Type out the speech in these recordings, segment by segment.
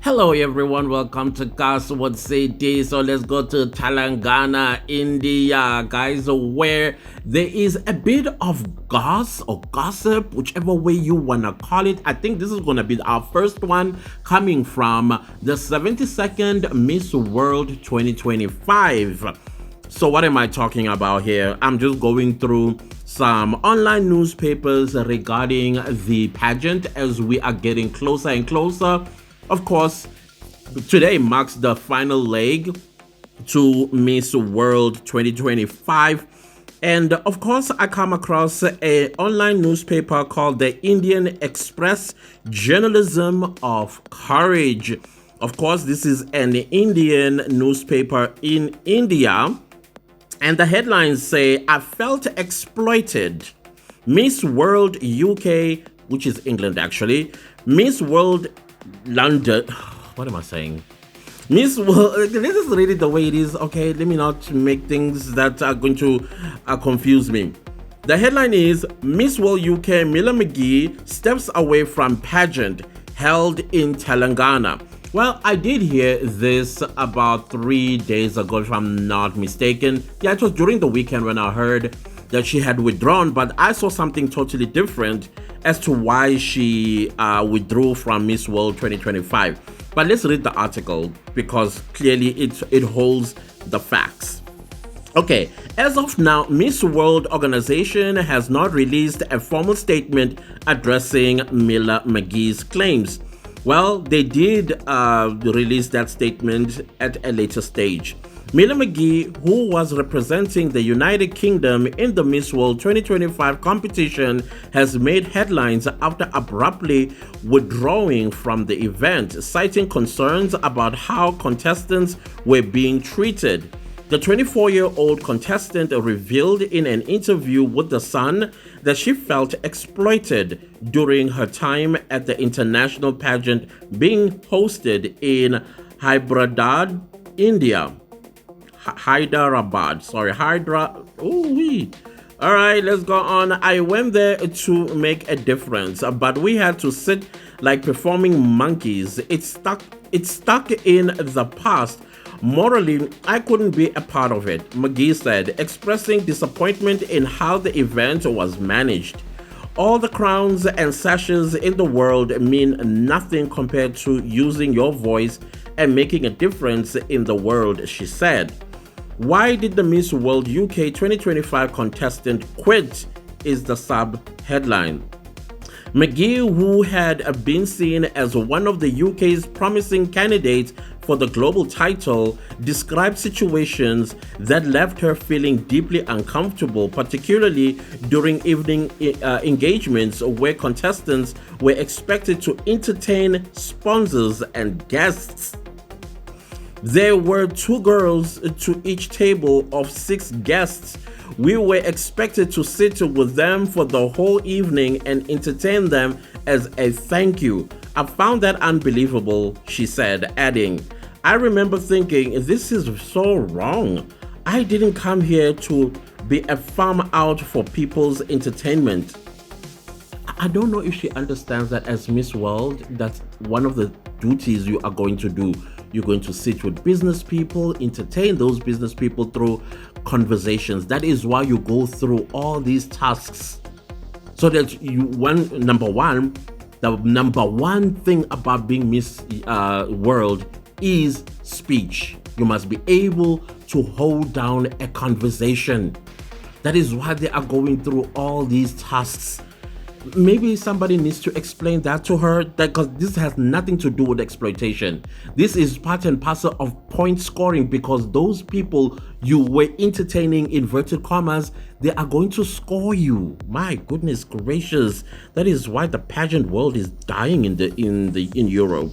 Hello everyone, welcome to Kaswat City. So let's go to Telangana, India, guys, where there is a bit of gossip, whichever way you wanna call it. I think this is gonna be our first one coming from the 72nd Miss World 2025. So what am I talking about here? I'm just going through some online newspapers regarding the pageant as we are getting closer and closer. Of course, today marks the final leg to Miss World 2025. And of course, I come across an online newspaper called the Indian Express Journalism of Courage. Of course, this is an Indian newspaper in India. And the headlines say, I felt exploited. Miss World UK, which is England actually. Miss World London. What am I saying? Miss World. This is really the way it is. Okay, let me not make things that are going to confuse me. The headline is Miss World UK Mila McGee steps away from pageant held in Telangana. Well, I did hear this about 3 days ago, if I'm not mistaken. Yeah, it was during the weekend when I heard that she had withdrawn, but I saw something totally different as to why she withdrew from Miss World 2025. But let's read the article because clearly it holds the facts. Okay, as of now, Miss World organization has not released a formal statement addressing Mila McGee's claims. Well, they did release that statement at a later stage. Mila McGee, who was representing the United Kingdom in the Miss World 2025 competition, has made headlines after abruptly withdrawing from the event, citing concerns about how contestants were being treated. The 24-year-old contestant revealed in an interview with The Sun that she felt exploited during her time at the international pageant being hosted in Hyderabad, India. Hyderabad. Ooh-wee. All right, let's go on. I went there to make a difference, but we had to sit like performing monkeys. It's stuck in the past. Morally, I couldn't be a part of it, McGee said, expressing disappointment in how the event was managed. All the crowns and sashes in the world mean nothing compared to using your voice and making a difference in the world, she said. Why did the Miss World UK 2025 contestant quit? Is the sub-headline. McGee, who had been seen as one of the UK's promising candidates for the global title, described situations that left her feeling deeply uncomfortable, particularly during evening engagements where contestants were expected to entertain sponsors and guests. There were 2 girls to each table of 6 guests. We were expected to sit with them for the whole evening and entertain them as a thank you. I found that unbelievable, she said, adding, I remember thinking, this is so wrong. I didn't come here to be a farm out for people's entertainment. I don't know if she understands that as Miss World, that's one of the duties you are going to do. You're going to sit with business people, entertain those business people through conversations. That is why you go through all these tasks. So that the number one thing about being Miss World is speech. You must be able to hold down a conversation. That is why they are going through all these tasks. Maybe somebody needs to explain that to her, because this has nothing to do with exploitation. This is part and parcel of point scoring, because those people you were entertaining, inverted commas, they are going to score you. My goodness gracious. That is why the pageant world is dying in Europe.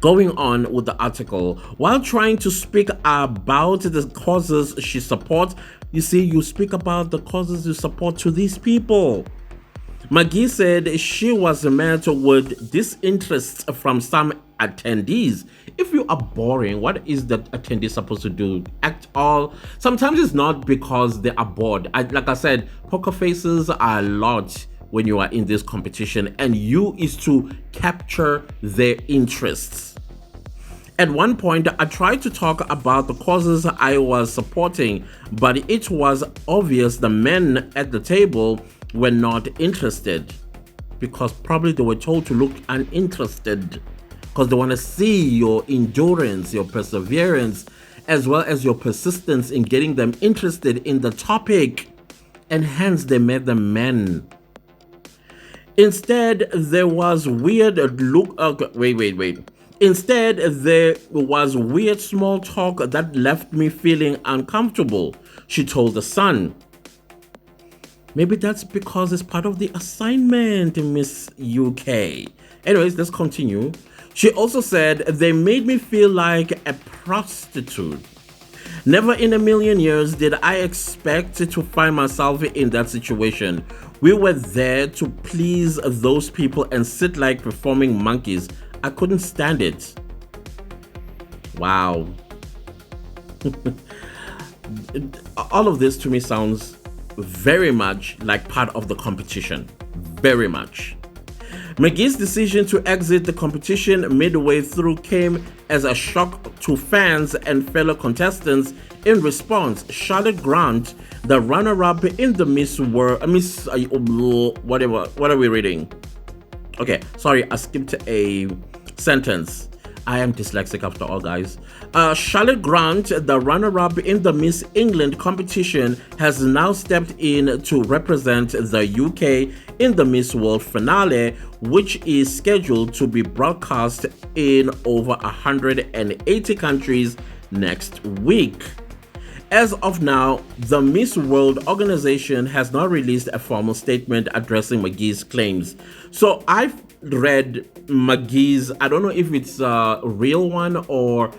Going on with the article, while trying to speak about the causes she supports, you see, you speak about the causes you support to these people. McGee said she was met with disinterest from some attendees. If you are boring, what is the attendee supposed to do? Act all? Sometimes it's not because they are bored. Like I said, poker faces are a lot when you are in this competition, and you is to capture their interests. At one point, I tried to talk about the causes I was supporting, but it was obvious the men at the table were not interested, because probably they were told to look uninterested, because they want to see your endurance, your perseverance, as well as your persistence in getting them interested in the topic, and hence they made them men. Instead, there was weird Instead, there was weird small talk that left me feeling uncomfortable, she told The Sun. Maybe that's because it's part of the assignment, Miss UK. Anyways, let's continue. She also said, they made me feel like a prostitute. Never in a million years did I expect to find myself in that situation. We were there to please those people and sit like performing monkeys. I couldn't stand it. Wow. All of this to me sounds very much like part of the competition. Very much. McGee's decision to exit the competition midway through came as a shock to fans and fellow contestants. In response, Charlotte Grant, the runner-up in the what are we reading? Okay, sorry, I skipped a sentence. I am dyslexic after all, guys. Charlotte Grant, the runner-up in the Miss England competition, has now stepped in to represent the UK in the Miss World finale, which is scheduled to be broadcast in over 180 countries next week. As of now, the Miss World organization has not released a formal statement addressing McGee's claims. So I've read McGee's, I don't know if it's a real one or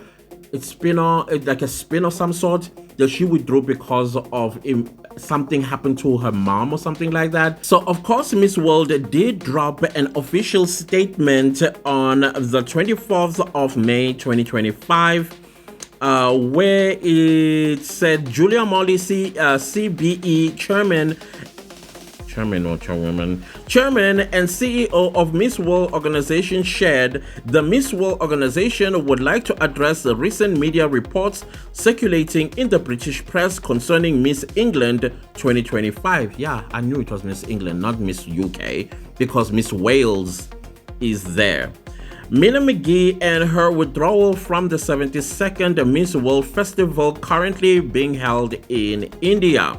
it's like a spin of some sort, that she withdrew because of something happened to her mom or something like that. So of course, Miss World did drop an official statement on the 24th of May 2025, where it said Julia Molly, CBE chairman and CEO of Miss World Organization, shared the Miss World Organization would like to address the recent media reports circulating in the British press concerning Miss England 2025. Yeah, I knew it was Miss England, not Miss UK, because Miss Wales is there. Mina McGee and her withdrawal from the 72nd Miss World Festival currently being held in India.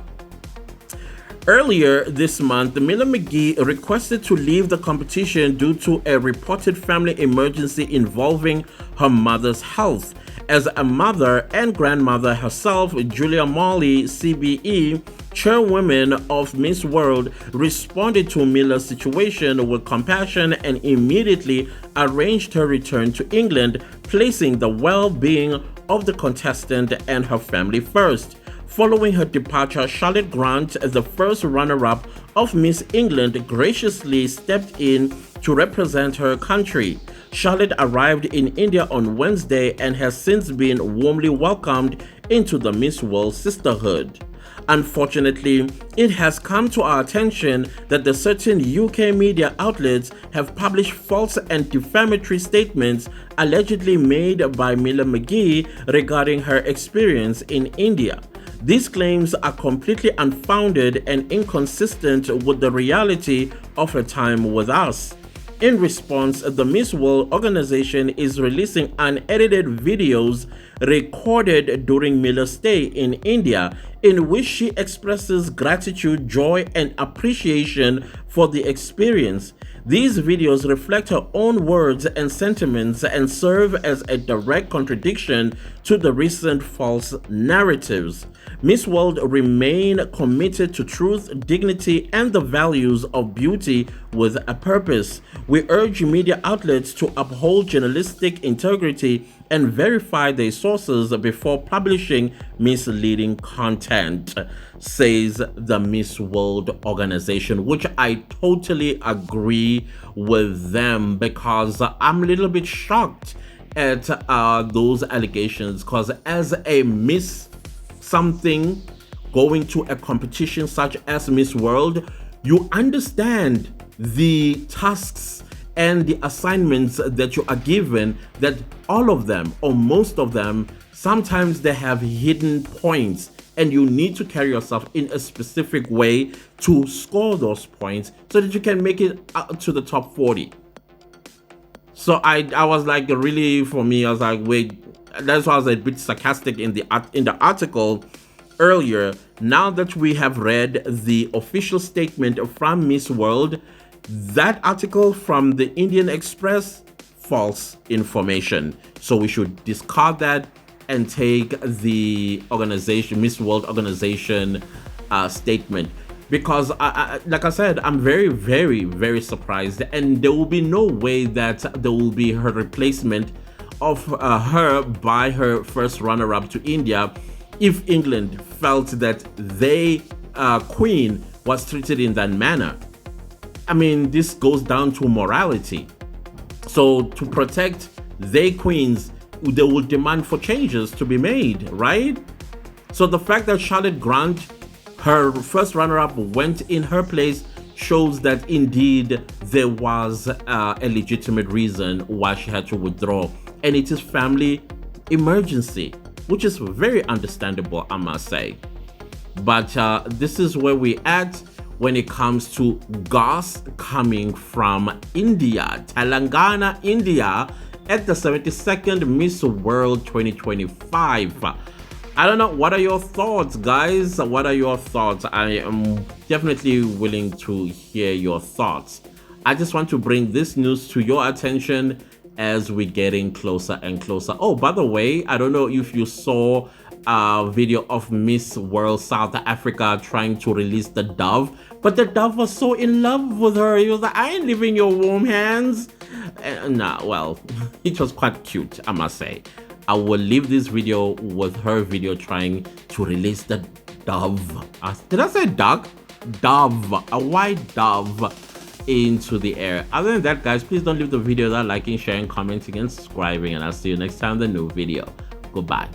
Earlier this month, Mila McGee requested to leave the competition due to a reported family emergency involving her mother's health. As a mother and grandmother herself, Julia Molly, CBE, chairwoman of Miss World, responded to Mila's situation with compassion and immediately arranged her return to England, placing the well-being of the contestant and her family first. Following her departure, Charlotte Grant, the first runner-up of Miss England, graciously stepped in to represent her country. Charlotte arrived in India on Wednesday and has since been warmly welcomed into the Miss World sisterhood. Unfortunately, it has come to our attention that the certain UK media outlets have published false and defamatory statements allegedly made by Mila McGee regarding her experience in India. These claims are completely unfounded and inconsistent with the reality of her time with us. In response, the Miss World organization is releasing unedited videos recorded during Mila's stay in India, in which she expresses gratitude, joy, and appreciation for the experience. These videos reflect her own words and sentiments and serve as a direct contradiction to the recent false narratives. Miss World remain committed to truth, dignity, and the values of beauty with a purpose. We urge media outlets to uphold journalistic integrity and verify their sources before publishing misleading content, says the Miss World organization, which I totally agree with them, because I'm a little bit shocked at those allegations, because as a Miss something going to a competition such as Miss World, you understand the tasks and the assignments that you are given, that all of them or most of them, sometimes they have hidden points, and you need to carry yourself in a specific way to score those points so that you can make it up to the top 40. So I was like, really, for me, I was like, wait, that's why I was a bit sarcastic in the article earlier. Now that we have read the official statement from Miss World, that article from the Indian Express, false information. So we should discard that and take the organization, Miss World organization statement. Because like I said, I'm very, very, very surprised, and there will be no way that there will be her replacement of her by her first runner-up to India if England felt that they queen was treated in that manner. I mean, this goes down to morality. So to protect their queens, they will demand for changes to be made, right? So the fact that Charlotte Grant, her first runner-up, went in her place shows that indeed there was a legitimate reason why she had to withdraw, and it is family emergency, which is very understandable, I must say. But this is where we're at when it comes to goss coming from India, Telangana, India, at the 72nd Miss World 2025. I don't know. What are your thoughts, guys? What are your thoughts? I am definitely willing to hear your thoughts. I just want to bring this news to your attention as we're getting closer and closer. Oh, by the way, I don't know if you saw a video of Miss World South Africa trying to release the dove, but the dove was so in love with her. He was like, I ain't leaving your warm hands. Nah, well, it was quite cute, I must say. I will leave this video with her video trying to release the dove. Did I say duck? Dove. A white dove into the air. Other than that, guys, please don't leave the video without liking, sharing, commenting, and subscribing. And I'll see you next time in the new video. Goodbye.